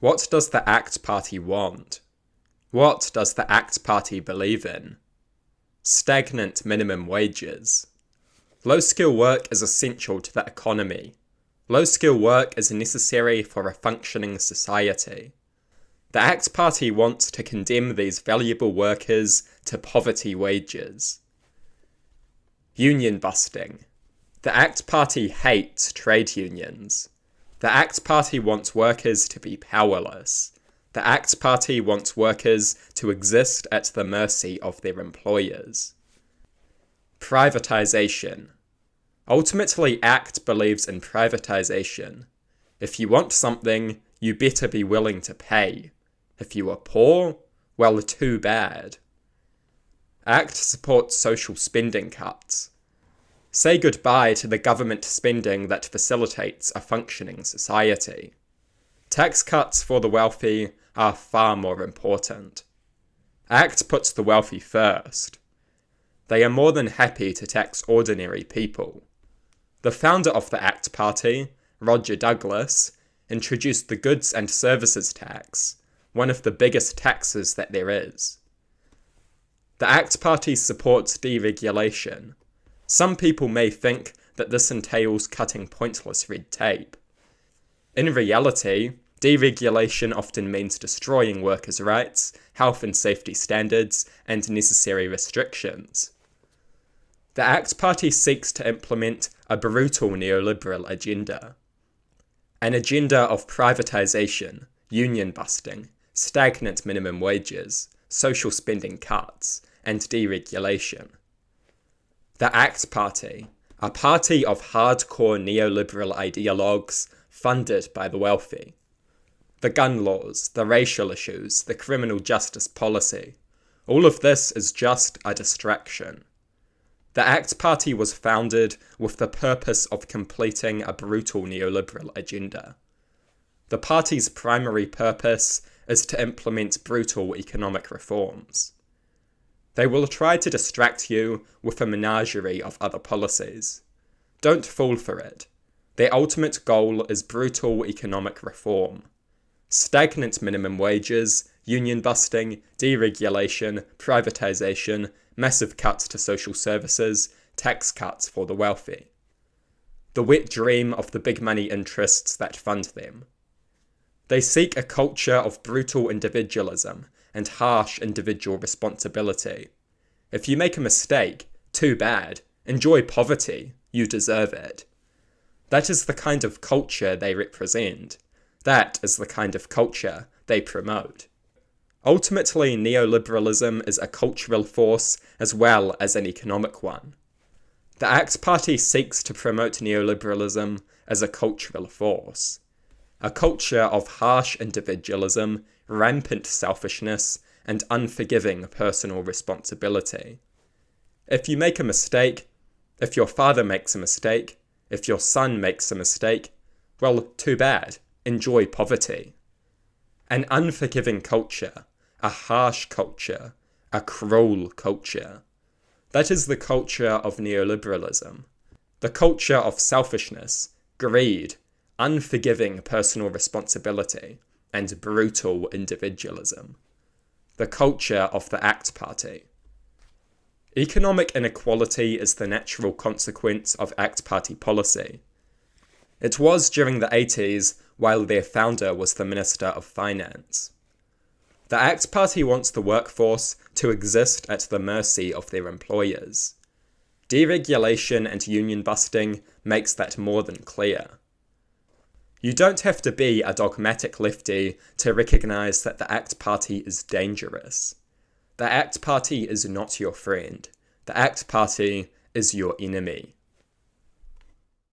What does the ACT Party want? What does the ACT Party believe in? Stagnant minimum wages. Low-skill work is essential to the economy. Low-skill work is necessary for a functioning society. The ACT Party wants to condemn these valuable workers to poverty wages. Union busting. The ACT Party hates trade unions. The ACT Party wants workers to be powerless. The ACT Party wants workers to exist at the mercy of their employers. Privatization. Ultimately, ACT believes in privatization. If you want something, you better be willing to pay. If you are poor, well, too bad. ACT supports social spending cuts. Say goodbye to the government spending that facilitates a functioning society. Tax cuts for the wealthy are far more important. ACT puts the wealthy first. They are more than happy to tax ordinary people. The founder of the ACT Party, Roger Douglas, introduced the Goods and Services Tax, one of the biggest taxes that there is. The ACT Party supports deregulation. Some people may think that this entails cutting pointless red tape. In reality, deregulation often means destroying workers' rights, health and safety standards, and necessary restrictions. The ACT Party seeks to implement a brutal neoliberal agenda. An agenda of privatization, union busting, stagnant minimum wages, social spending cuts, and deregulation. The ACT Party, a party of hardcore neoliberal ideologues funded by the wealthy. The gun laws, the racial issues, the criminal justice policy, all of this is just a distraction. The ACT Party was founded with the purpose of completing a brutal neoliberal agenda. The party's primary purpose is to implement brutal economic reforms. They will try to distract you with a menagerie of other policies. Don't fall for it. Their ultimate goal is brutal economic reform. Stagnant minimum wages, union busting, deregulation, privatization, massive cuts to social services, tax cuts for the wealthy. The wet dream of the big money interests that fund them. They seek a culture of brutal individualism and harsh individual responsibility. If you make a mistake, too bad. Enjoy poverty. You deserve it. That is the kind of culture they represent. That is the kind of culture they promote. Ultimately, neoliberalism is a cultural force as well as an economic one. The ACT Party seeks to promote neoliberalism as a cultural force. A culture of harsh individualism, rampant selfishness, and unforgiving personal responsibility. If you make a mistake, if your father makes a mistake, if your son makes a mistake, well, too bad. Enjoy poverty. An unforgiving culture, a harsh culture, a cruel culture. That is the culture of neoliberalism. The culture of selfishness, greed, unforgiving personal responsibility, and brutal individualism. The culture of the ACT Party. Economic inequality is the natural consequence of ACT Party policy. It was during the 80s, while their founder was the Minister of Finance. The ACT Party wants the workforce to exist at the mercy of their employers. Deregulation and union busting makes that more than clear. You don't have to be a dogmatic lefty to recognise that the ACT Party is dangerous. The ACT Party is not your friend. The ACT Party is your enemy.